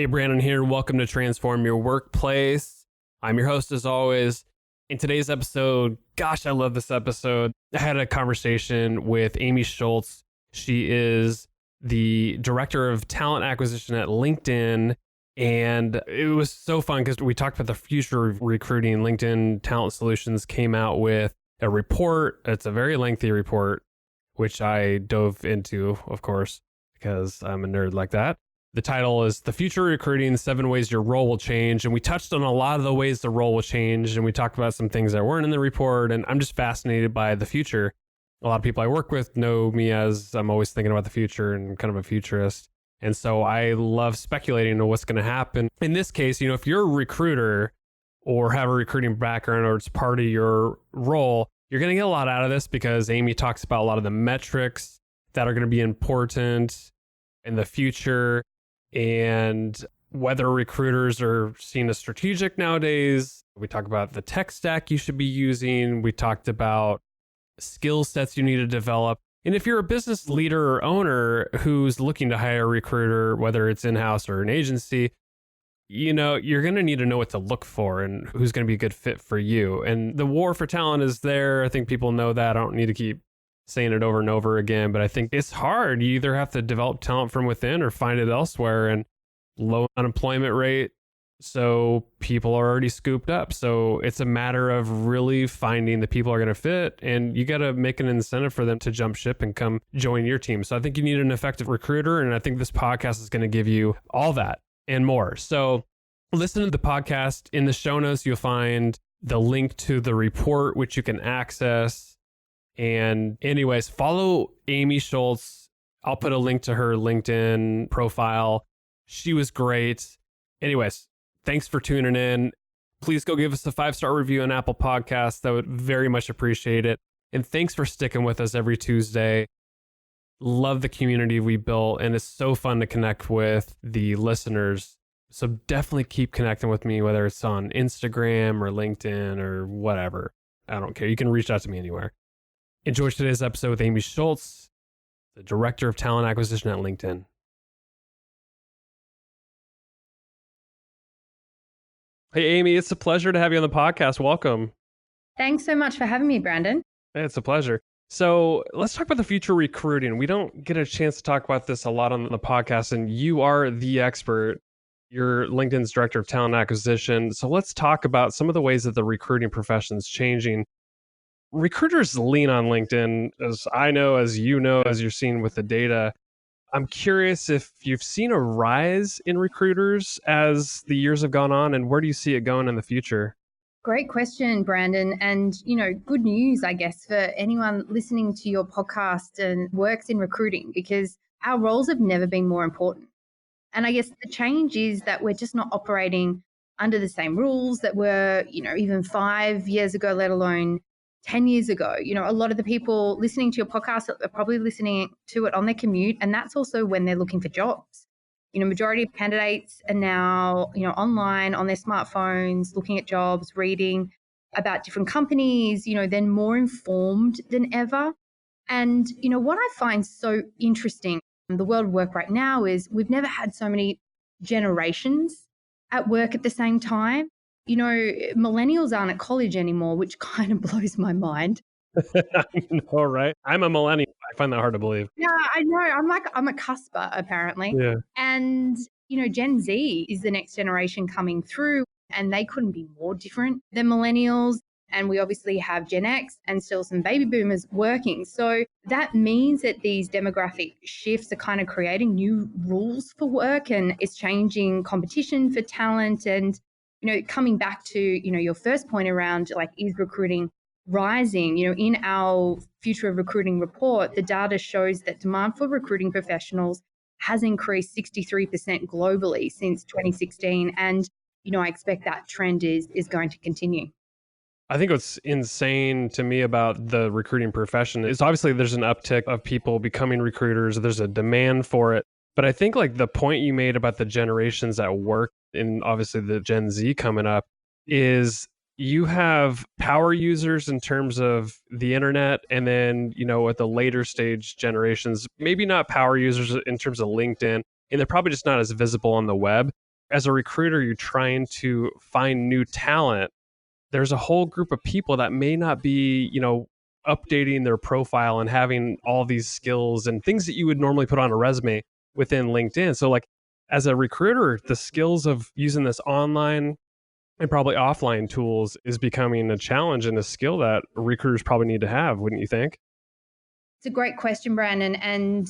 Hey, Brandon here. Welcome to Transform Your Workplace. I'm your host as always. In today's episode, gosh, I love this episode. I had a conversation with Amy Schultz. She is the Director of Talent Acquisition at LinkedIn. And it was so fun because we talked about the future of recruiting. LinkedIn Talent Solutions came out with a report. It's a very lengthy report, which I dove into, of course, because I'm a nerd like that. The title is The Future of Recruiting, 7 Ways Your Role Will Change. And we touched on a lot of the ways the role will change. And we talked about some things that weren't in the report. And I'm just fascinated by the future. A lot of people I work with know me as I'm always thinking about the future and kind of a futurist. And so I love speculating on what's going to happen. In this case, if you're a recruiter or have a recruiting background or it's part of your role, you're going to get a lot out of this because Amy talks about a lot of the metrics that are going to be important in the future. And whether recruiters are seen as strategic nowadays. We talk about the tech stack you should be using. We talked about skill sets you need to develop. And if you're a business leader or owner who's looking to hire a recruiter, whether it's in-house or an agency, you're going to need to know what to look for and who's going to be a good fit for you. And the war for talent is there. I think people know that. I don't need to keep saying it over and over again, but I think it's hard. You either have to develop talent from within or find it elsewhere, and low unemployment rate. So people are already scooped up. So it's a matter of really finding the people who are going to fit, and you got to make an incentive for them to jump ship and come join your team. So I think you need an effective recruiter. And I think this podcast is going to give you all that and more. So listen to the podcast. In the show notes, you'll find the link to the report, which you can access. And anyways, follow Amy Schultz. I'll put a link to her LinkedIn profile. She was great. Anyways, thanks for tuning in. Please go give us a 5-star review on Apple Podcasts. That would very much appreciate it. And thanks for sticking with us every Tuesday. Love the community we built, and it's so fun to connect with the listeners. So definitely keep connecting with me, whether it's on Instagram or LinkedIn or whatever. I don't care. You can reach out to me anywhere. Enjoy today's episode with Amy Schultz, the Director of Talent Acquisition at LinkedIn. Hey, Amy, it's a pleasure to have you on the podcast. Welcome. Thanks so much for having me, Brandon. Hey, it's a pleasure. So let's talk about the future of recruiting. We don't get a chance to talk about this a lot on the podcast, and you are the expert. You're LinkedIn's Director of Talent Acquisition. So let's talk about some of the ways that the recruiting profession is changing. Recruiters lean on LinkedIn, as I know, as you know, as you're seeing with the data. I'm curious if you've seen a rise in recruiters as the years have gone on, and where do you see it going in the future? Great question, Brandon. And, good news, I guess, for anyone listening to your podcast and works in recruiting, because our roles have never been more important. And I guess the change is that we're just not operating under the same rules that were, even 5 years ago, let alone 10 years ago. A lot of the people listening to your podcast are probably listening to it on their commute, and that's also when they're looking for jobs. Majority of candidates are now, online on their smartphones, looking at jobs, reading about different companies, then more informed than ever. And, what I find so interesting in the world of work right now is we've never had so many generations at work at the same time. Millennials aren't at college anymore, which kind of blows my mind. All right. I'm a millennial. I find that hard to believe. Yeah, I know. I'm a cusper, apparently. Yeah. And, Gen Z is the next generation coming through, and they couldn't be more different than millennials. And we obviously have Gen X and still some baby boomers working. So that means that these demographic shifts are kind of creating new rules for work, and it's changing competition for talent. And coming back to, your first point around is recruiting rising, in our Future of Recruiting report, the data shows that demand for recruiting professionals has increased 63% globally since 2016. And, I expect that trend is going to continue. I think what's insane to me about the recruiting profession is obviously there's an uptick of people becoming recruiters. There's a demand for it. But I think the point you made about the generations at work, and obviously the Gen Z coming up, is you have power users in terms of the internet, and then, at the later stage generations, maybe not power users in terms of LinkedIn, and they're probably just not as visible on the web. as a recruiter, you're trying to find new talent, there's a whole group of people that may not be, updating their profile and having all these skills and things that you would normally put on a resume within LinkedIn. So like as a recruiter, the skills of using this online and probably offline tools is becoming a challenge and a skill that recruiters probably need to have, wouldn't you think? It's a great question, Brandon. And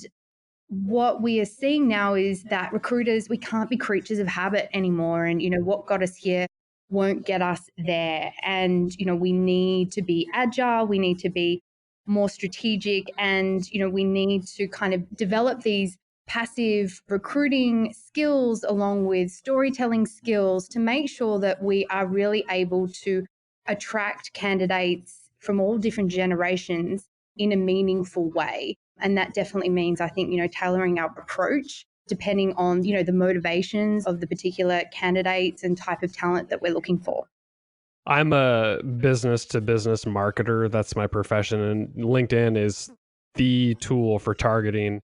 what we are seeing now is that recruiters, we can't be creatures of habit anymore. And, what got us here won't get us there. And, we need to be agile. We need to be more strategic. And, we need to kind of develop these passive recruiting skills along with storytelling skills to make sure that we are really able to attract candidates from all different generations in a meaningful way. And that definitely means, I think, tailoring our approach depending on, the motivations of the particular candidates and type of talent that we're looking for. I'm a business to business marketer. That's my profession. And LinkedIn is the tool for targeting.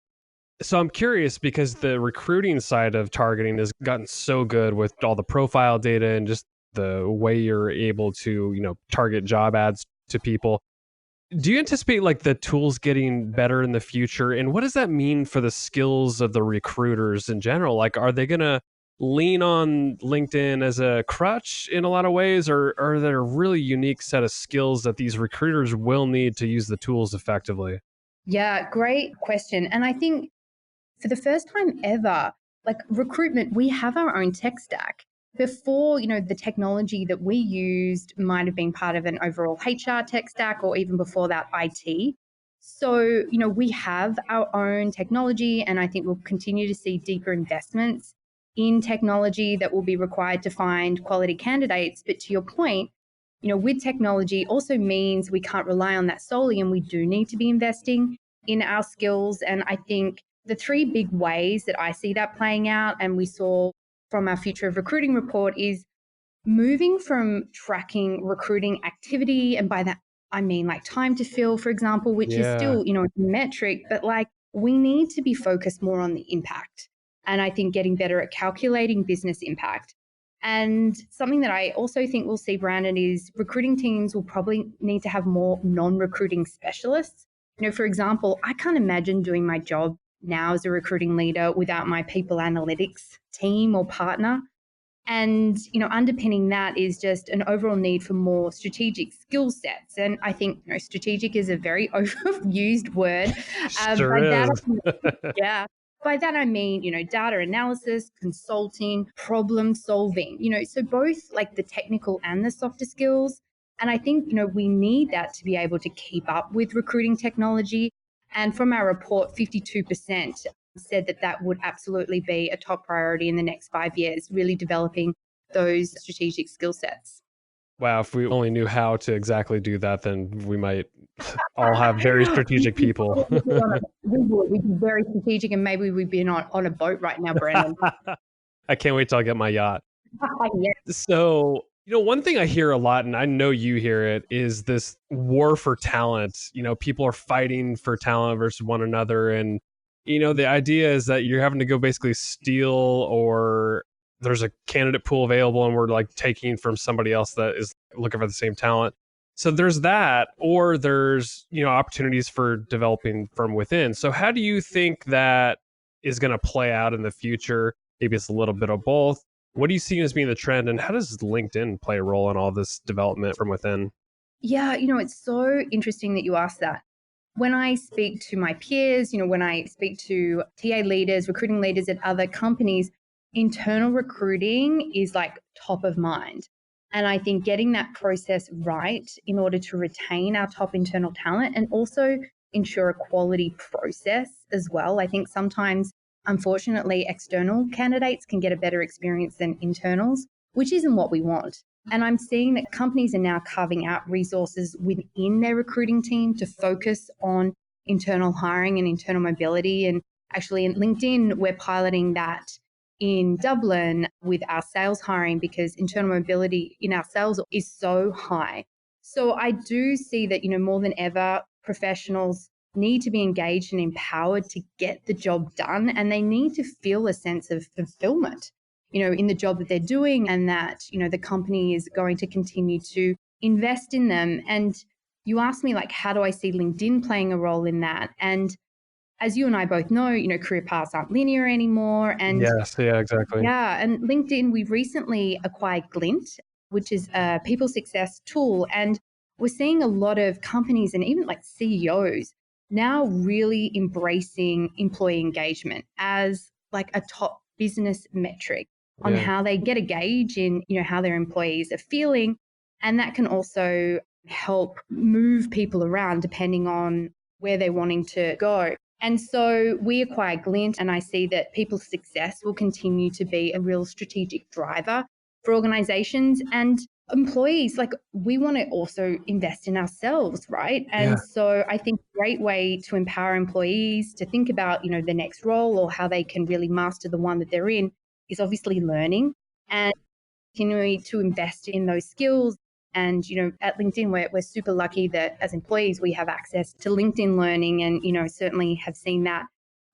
So I'm curious because the recruiting side of targeting has gotten so good with all the profile data and just the way you're able to, target job ads to people. Do you anticipate like the tools getting better in the future? And what does that mean for the skills of the recruiters in general? Like, are they going to lean on LinkedIn as a crutch in a lot of ways? Or are there a really unique set of skills that these recruiters will need to use the tools effectively? Yeah, great question. And I think for the first time ever, like recruitment, we have our own tech stack. Before, the technology that we used might have been part of an overall HR tech stack or even before that, IT. So, we have our own technology, and I think we'll continue to see deeper investments in technology that will be required to find quality candidates. But to your point, with technology also means we can't rely on that solely, and we do need to be investing in our skills. And I think the three big ways that I see that playing out, and we saw from our Future of Recruiting report, is moving from tracking recruiting activity. And by that, I mean like time to fill, for example, which is Yeah. still, a metric, but like we need to be focused more on the impact. And I think getting better at calculating business impact. And something that I also think we'll see, Brandon, is recruiting teams will probably need to have more non-recruiting specialists. For example, I can't imagine doing my job now as a recruiting leader without my people analytics team or partner. And, underpinning that is just an overall need for more strategic skill sets. And I think, strategic is a very overused word. Sure By that, is. yeah. By that, I mean, data analysis, consulting, problem solving, so both like the technical and the softer skills. And I think, we need that to be able to keep up with recruiting technology. And from our report, 52% said that that would absolutely be a top priority in the next 5 years, really developing those strategic skill sets. Wow, if we only knew how to exactly do that, then we might all have very strategic people. We'd be very strategic, and maybe we'd be on a boat right now, Brendan. I can't wait till I get my yacht. Yeah. So, one thing I hear a lot, and I know you hear it, is this war for talent. People are fighting for talent versus one another. And, the idea is that you're having to go basically steal, or there's a candidate pool available and we're like taking from somebody else that is looking for the same talent. So there's that, or there's, opportunities for developing from within. So how do you think that is going to play out in the future? Maybe it's a little bit of both. What do you see as being the trend, and how does LinkedIn play a role in all this development from within? Yeah, it's so interesting that you asked that. When I speak to my peers, when I speak to TA leaders, recruiting leaders at other companies, internal recruiting is like top of mind. And I think getting that process right in order to retain our top internal talent and also ensure a quality process as well. I think sometimes, unfortunately, external candidates can get a better experience than internals, which isn't what we want. And I'm seeing that companies are now carving out resources within their recruiting team to focus on internal hiring and internal mobility. And actually, in LinkedIn, we're piloting that in Dublin with our sales hiring because internal mobility in our sales is so high. So I do see that, more than ever, professionals need to be engaged and empowered to get the job done, and they need to feel a sense of fulfillment in the job that they're doing, and that, the company is going to continue to invest in them. And you asked me, like, how do I see LinkedIn playing a role in that? And as you and I both know, career paths aren't linear anymore. And Yes, yeah, exactly. yeah, and LinkedIn, we've recently acquired Glint, which is a people success tool. And we're seeing a lot of companies and even like CEOs now really embracing employee engagement as like a top business metric on Yeah. how they get a gauge in, how their employees are feeling. And that can also help move people around depending on where they're wanting to go. And so we acquired Glint, and I see that people's success will continue to be a real strategic driver for organizations and employees. Like, we want to also invest in ourselves, right? And Yeah. so I think a great way to empower employees to think about, the next role or how they can really master the one that they're in is obviously learning and continuing to invest in those skills. And, at LinkedIn, we're super lucky that as employees, we have access to LinkedIn Learning, and, certainly have seen that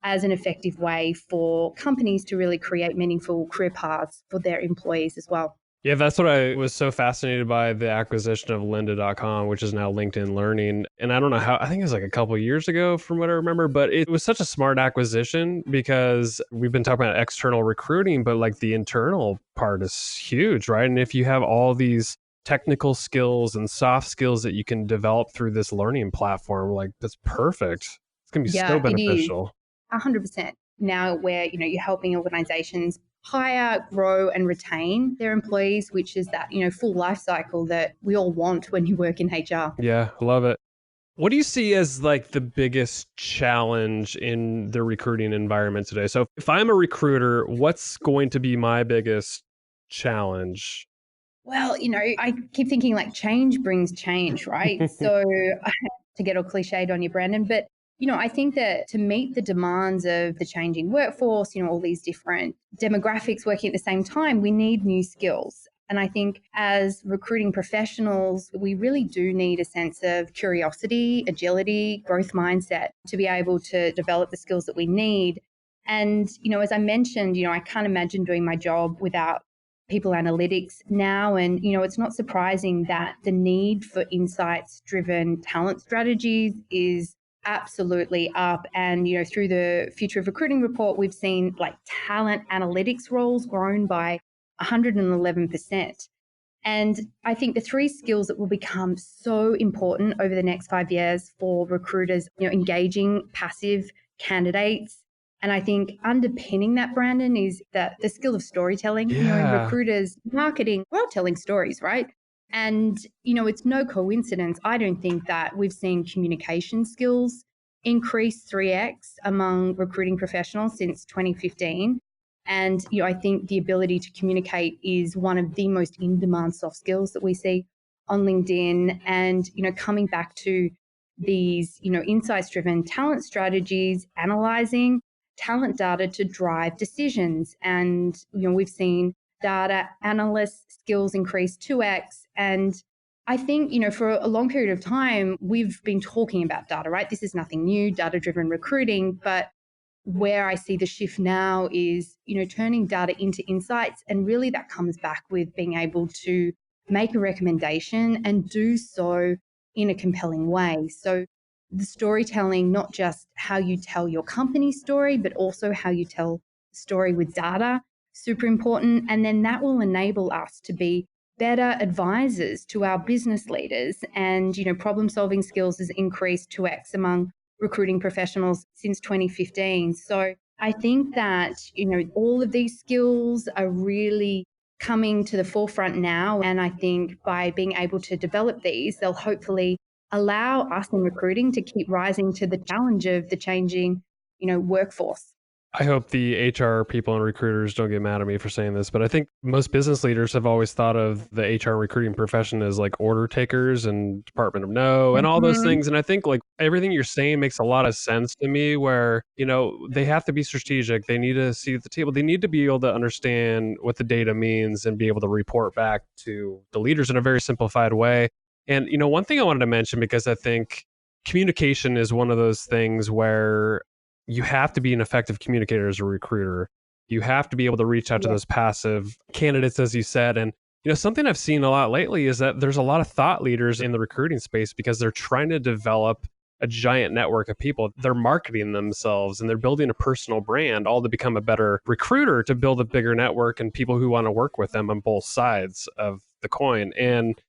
as an effective way for companies to really create meaningful career paths for their employees as well. Yeah, that's what I was so fascinated by, the acquisition of lynda.com, which is now LinkedIn Learning. And I don't know how, I think it was like a couple of years ago from what I remember, but it was such a smart acquisition because we've been talking about external recruiting, but like the internal part is huge, right? And if you have all these technical skills and soft skills that you can develop through this learning platform, like that's perfect. It's going to be so Yeah, it is beneficial. 100%. Now where, you're helping organizations hire, grow, and retain their employees, which is that, full life cycle that we all want when you work in HR. Yeah, I love it. What do you see as like the biggest challenge in the recruiting environment today? So if I'm a recruiter, what's going to be my biggest challenge? Well, I keep thinking like change brings change, right? So to get all cliched on you, Brandon, but I think that to meet the demands of the changing workforce, all these different demographics working at the same time, we need new skills. And I think as recruiting professionals, we really do need a sense of curiosity, agility, growth mindset to be able to develop the skills that we need. And, as I mentioned, I can't imagine doing my job without people analytics now. And, it's not surprising that the need for insights driven talent strategies is absolutely up. And, through the Future of Recruiting report, we've seen like talent analytics roles grown by 111%. And I think the three skills that will become so important over the next 5 years for recruiters, engaging passive candidates. And I think underpinning that, Brandon, is that the skill of storytelling. In Yeah. recruiters marketing, we're all telling stories, right? And, it's no coincidence, I don't think, that we've seen communication skills increase 3x among recruiting professionals since 2015. And, I think the ability to communicate is one of the most in-demand soft skills that we see on LinkedIn. And, coming back to these, insights-driven talent strategies, analyzing talent data to drive decisions. And, we've seen data analyst skills increase 2x. And I think, for a long period of time, we've been talking about data, right? This is nothing new, data-driven recruiting. But where I see the shift now is, turning data into insights. And really that comes back with being able to make a recommendation and do so in a compelling way. So the storytelling, not just how you tell your company story, but also how you tell the story with data, super important. And then that will enable us to be better advisors to our business leaders. And, problem solving skills has increased 2x among recruiting professionals since 2015. So I think that, all of these skills are really coming to the forefront now. And I think by being able to develop these, they'll hopefully allow us in recruiting to keep rising to the challenge of the changing, workforce. I hope the HR people and recruiters don't get mad at me for saying this, but I think most business leaders have always thought of the HR recruiting profession as like order takers and Department of No and all those Mhm. things. And I think like everything you're saying makes a lot of sense to me where, they have to be strategic. They need to see at the table. They need to be able to understand what the data means and be able to report back to the leaders in a very simplified way. And, one thing I wanted to mention, because I think communication is one of those things where you have to be an effective communicator as a recruiter. You have to be able to reach out to those passive candidates, as you said. And, something I've seen a lot lately is that there's a lot of thought leaders in the recruiting space because they're trying to develop a giant network of people. They're marketing themselves and they're building a personal brand, all to become a better recruiter, to build a bigger network and people who want to work with them on both sides of the coin. And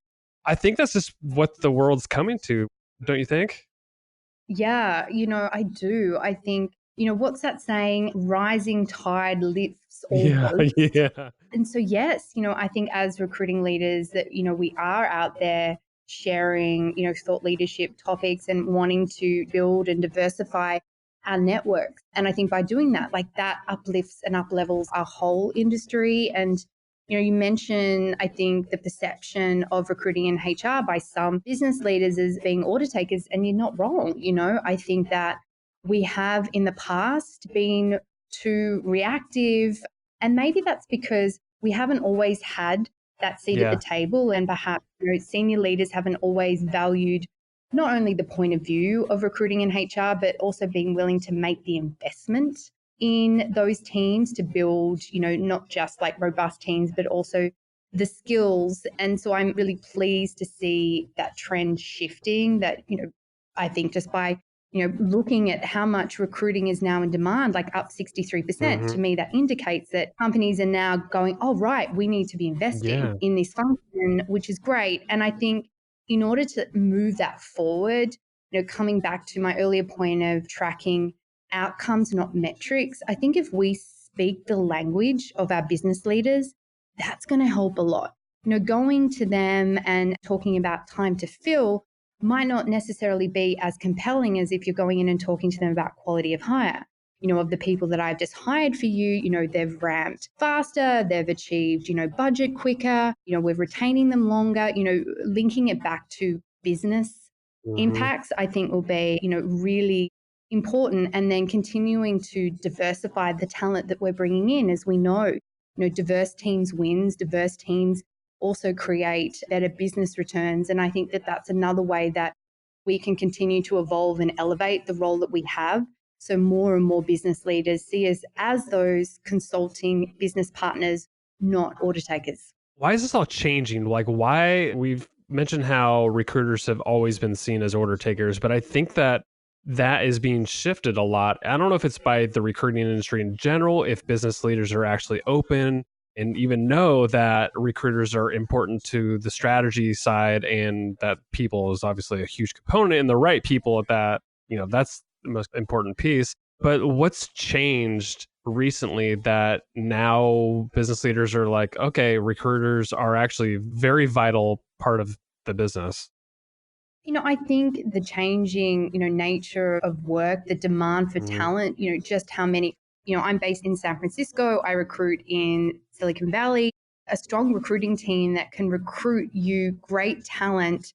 I think that's just what the world's coming to, don't you think? Yeah, I do. I think, what's that saying? Rising tide lifts all Yeah, boats. yeah. And so, yes, I think as recruiting leaders that, we are out there sharing, thought leadership topics and wanting to build and diversify our networks. And I think by doing that, like that uplifts and uplevels our whole industry. And, you mentioned, I think, the perception of recruiting in HR by some business leaders as being order takers, and you're not wrong. I think that we have in the past been too reactive, and maybe that's because we haven't always had that seat at the Yeah. table, and perhaps senior leaders haven't always valued not only the point of view of recruiting in HR, but also being willing to make the investment in those teams to build, not just like robust teams, but also the skills. And so I'm really pleased to see that trend shifting, that, I think just by, looking at how much recruiting is now in demand, like up 63%, to me, that indicates that companies are now going, oh, right, we need to be investing Yeah. in this function, which is great. And I think in order to move that forward, coming back to my earlier point of tracking outcomes, not metrics, I think if we speak the language of our business leaders, that's going to help a lot. Going to them and talking about time to fill might not necessarily be as compelling as if you're going in and talking to them about quality of hire. Of the people that I've just hired for you, they've ramped faster, they've achieved, budget quicker, we're retaining them longer, linking it back to business impacts, I think will be, really important. And then continuing to diversify the talent that we're bringing in. As we know, diverse teams wins, diverse teams also create better business returns. And I think that that's another way that we can continue to evolve and elevate the role that we have. So more and more business leaders see us as those consulting business partners, not order takers. Why is this all changing? Like, why we've mentioned how recruiters have always been seen as order takers, but I think that is being shifted a lot. I don't know if it's by the recruiting industry in general, if business leaders are actually open and even know that recruiters are important to the strategy side, and that people is obviously a huge component, and the right people at that, that's the most important piece. But what's changed recently that now business leaders are like, okay, recruiters are actually very vital part of the business? I think the changing, nature of work, the demand for Mhm. talent, just how many, I'm based in San Francisco. I recruit in Silicon Valley. A strong recruiting team that can recruit you great talent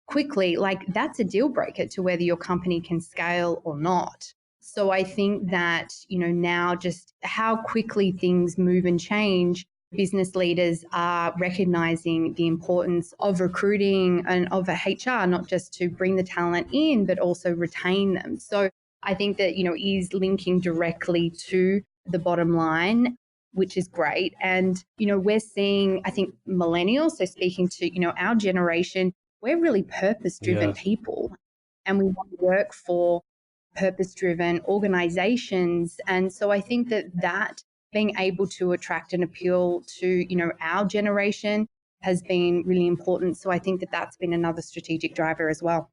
quickly, like that's a deal breaker to whether your company can scale or not. So I think that, now just how quickly things move and change, business leaders are recognizing the importance of recruiting and of a HR, not just to bring the talent in, but also retain them. So I think that, is linking directly to the bottom line, which is great. And, we're seeing, I think, millennials, so speaking to, our generation, we're really purpose driven Yeah. people, and we want to work for purpose driven organizations. And so I think that being able to attract and appeal to, our generation has been really important. So I think that that's been another strategic driver as well.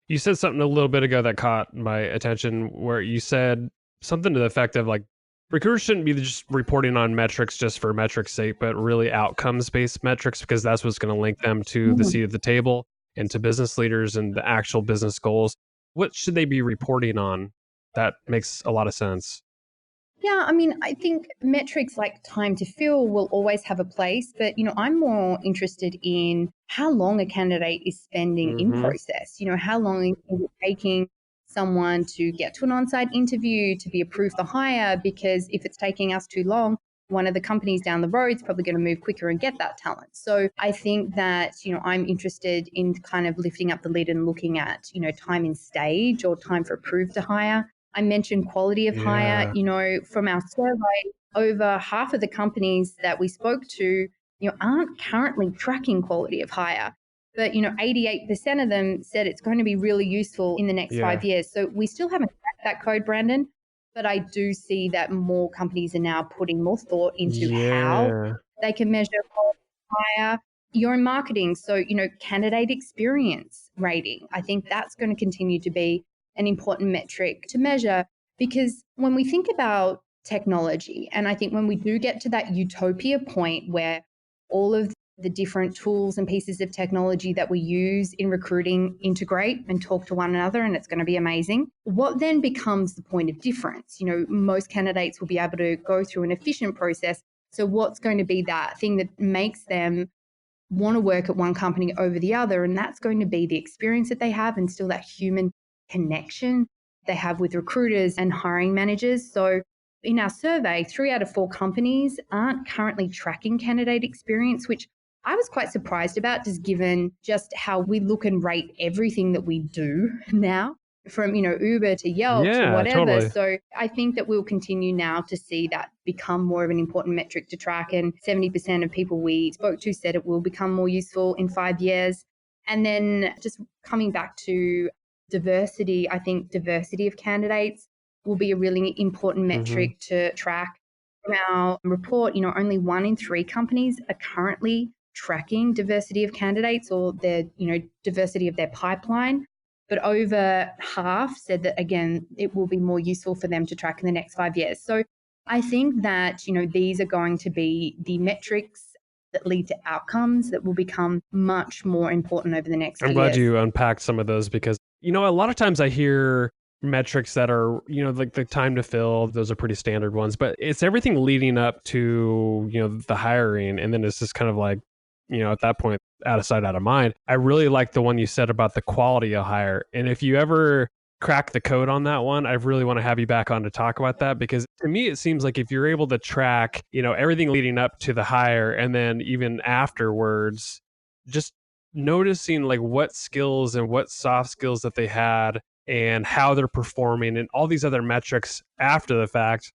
You said something a little bit ago that caught my attention, where you said something to the effect of like, recruiters shouldn't be just reporting on metrics just for metrics sake, but really outcomes based metrics, because that's what's going to link them to the seat at the table and to business leaders and the actual business goals. What should they be reporting on? That makes a lot of sense. Yeah, I mean, I think metrics like time to fill will always have a place, but I'm more interested in how long a candidate is spending in Hmm. process. How long is it taking someone to get to an on-site interview, to be approved for hire? Because if it's taking us too long, one of the companies down the road is probably going to move quicker and get that talent. So I think that, I'm interested in kind of lifting up the lid and looking at, time in stage or time for approved to hire. I mentioned quality of hire. Yeah. From our survey, over half of the companies that we spoke to, aren't currently tracking quality of hire. But, 88% of them said it's going to be really useful in the next Yeah. 5 years. So we still haven't cracked that code, Brandon, but I do see that more companies are now putting more thought into how Yeah. they can measure quality of hire. You're in marketing, so, candidate experience rating. I think that's going to continue to be an important metric to measure, because when we think about technology, and I think when we do get to that utopia point where all of the different tools and pieces of technology that we use in recruiting integrate and talk to one another, and it's going to be amazing. What then becomes the point of difference? Most candidates will be able to go through an efficient process. So what's going to be that thing that makes them want to work at one company over the other? And that's going to be the experience that they have and still that human connection they have with recruiters and hiring managers. So in our survey, 3 out of 4 companies aren't currently tracking candidate experience, which I was quite surprised about, just given just how we look and rate everything that we do now, from Uber to Yelp to Yeah, whatever. totally. So I think that we'll continue now to see that become more of an important metric to track. And 70% of people we spoke to said it will become more useful in 5 years. And then just coming back to diversity, I think diversity of candidates will be a really important metric to track. From our report, only 1 in 3 companies are currently tracking diversity of candidates or their, diversity of their pipeline. But over half said that, again, it will be more useful for them to track in the next 5 years. So I think that, these are going to be the metrics that lead to outcomes that will become much more important over the next I'm few glad years. you unpacked some of those because, a lot of times I hear metrics that are, like the time to fill, those are pretty standard ones, but it's everything leading up to, the hiring. And then it's just kind of like, at that point, out of sight, out of mind. I really like the one you said about the quality of hire. And if you ever crack the code on that one, I really want to have you back on to talk about that, because to me, it seems like if you're able to track, everything leading up to the hire and then even afterwards, just noticing like what skills and what soft skills that they had and how they're performing and all these other metrics after the fact,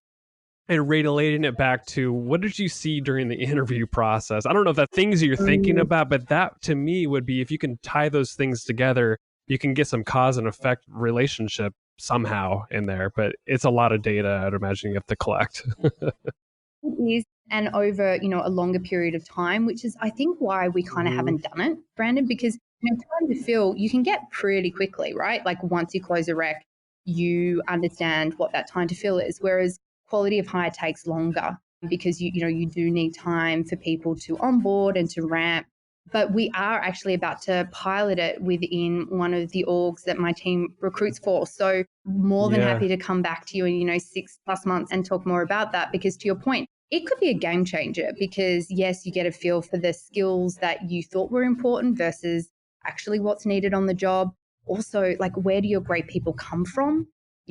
and relating it back to what did you see during the interview process. I don't know if that things you're thinking about, but that to me would be, if you can tie those things together, you can get some cause and effect relationship somehow in there. But it's a lot of data, I'd imagine, you have to collect. It is, and over, a longer period of time, which is, I think, why we kind of haven't done it, Brandon, because, time to fill, you can get pretty quickly, right? Like once you close a rec, you understand what that time to fill is. Whereas quality of hire takes longer because you do need time for people to onboard and to ramp. But we are actually about to pilot it within one of the orgs that my team recruits for. So more than Yeah. happy to come back to you in, 6+ months and talk more about that, because to your point, it could be a game changer, because yes, you get a feel for the skills that you thought were important versus actually what's needed on the job. Also, like, where do your great people come from?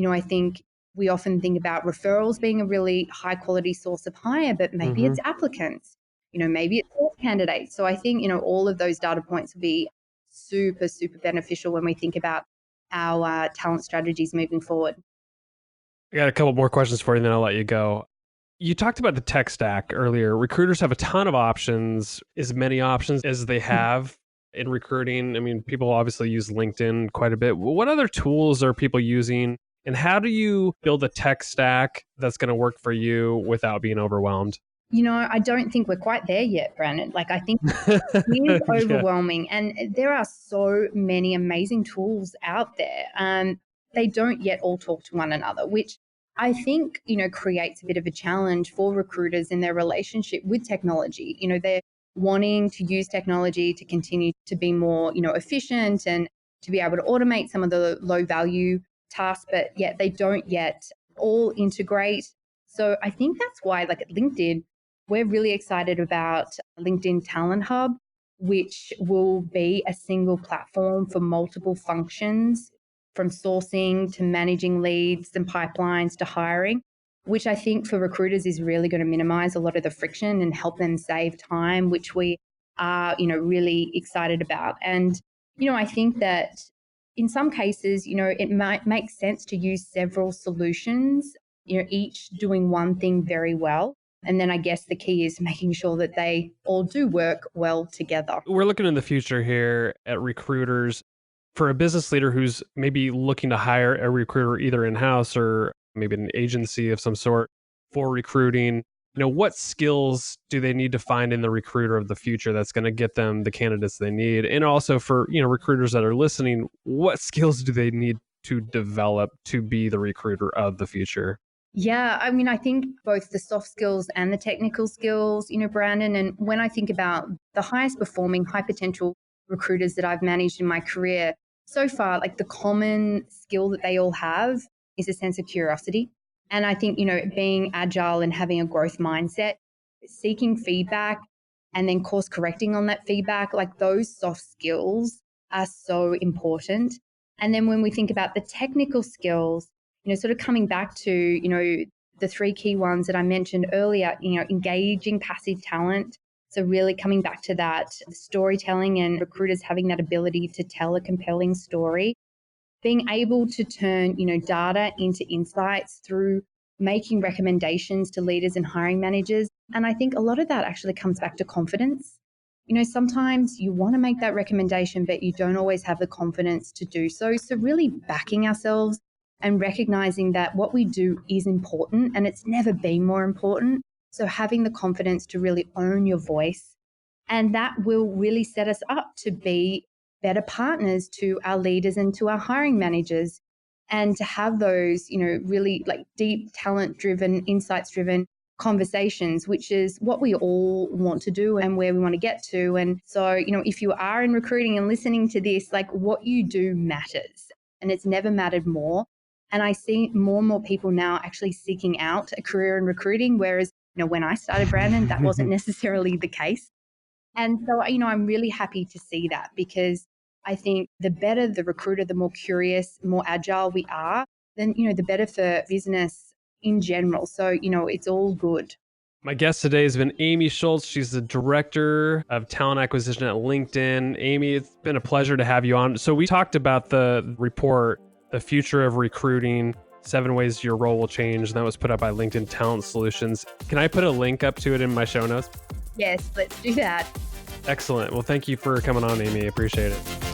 I think we often think about referrals being a really high quality source of hire, but maybe it's applicants, maybe it's all candidates. So I think, all of those data points will be super, super beneficial when we think about our talent strategies moving forward. I got a couple more questions for you, and then I'll let you go. You talked about the tech stack earlier. Recruiters have a ton of options, as many options as they have in recruiting. I mean, people obviously use LinkedIn quite a bit. What other tools are people using? And how do you build a tech stack that's going to work for you without being overwhelmed? I don't think we're quite there yet, Brandon. Like, I think it is Yeah. overwhelming, and there are so many amazing tools out there. They don't yet all talk to one another, which I think, creates a bit of a challenge for recruiters in their relationship with technology. They're wanting to use technology to continue to be more, efficient and to be able to automate some of the low value tasks, but yet they don't yet all integrate. So I think that's why, like at LinkedIn, we're really excited about LinkedIn Talent Hub, which will be a single platform for multiple functions, from sourcing to managing leads and pipelines to hiring, which I think for recruiters is really going to minimize a lot of the friction and help them save time, which we are, really excited about. And, I think that in some cases, it might make sense to use several solutions, each doing one thing very well. And then I guess the key is making sure that they all do work well together. We're looking in the future here at recruiters. For a business leader who's maybe looking to hire a recruiter either in-house or maybe an agency of some sort for recruiting, what skills do they need to find in the recruiter of the future that's going to get them the candidates they need? And also for, recruiters that are listening, what skills do they need to develop to be the recruiter of the future? Yeah, I think both the soft skills and the technical skills, Brandon, and when I think about the highest performing, high potential recruiters that I've managed in my career, so far, like the common skill that they all have is a sense of curiosity. And I think, being agile and having a growth mindset, seeking feedback and then course correcting on that feedback, like those soft skills are so important. And then when we think about the technical skills, sort of coming back to, the three key ones that I mentioned earlier, engaging passive talent. So really coming back to that storytelling and recruiters having that ability to tell a compelling story, being able to turn, data into insights through making recommendations to leaders and hiring managers. And I think a lot of that actually comes back to confidence. Sometimes you want to make that recommendation, but you don't always have the confidence to do so. So really backing ourselves and recognizing that what we do is important and it's never been more important. So having the confidence to really own your voice, and that will really set us up to be better partners to our leaders and to our hiring managers, and to have those, really like deep, talent-driven, insights-driven conversations, which is what we all want to do and where we want to get to. And so, if you are in recruiting and listening to this, like what you do matters, and it's never mattered more. And I see more and more people now actually seeking out a career in recruiting, whereas, when I started, Brandon, that wasn't necessarily the case. And so, I'm really happy to see that, because I think the better the recruiter, the more curious, more agile we are, then, the better for business in general. So, it's all good. My guest today has been Amy Schultz. She's the Director of Talent Acquisition at LinkedIn. Amy, it's been a pleasure to have you on. So we talked about the report, The Future of Recruiting, 7 Ways Your Role Will Change. And that was put up by LinkedIn Talent Solutions. Can I put a link up to it in my show notes? Yes, let's do that. Excellent. Well, thank you for coming on, Amy. I appreciate it.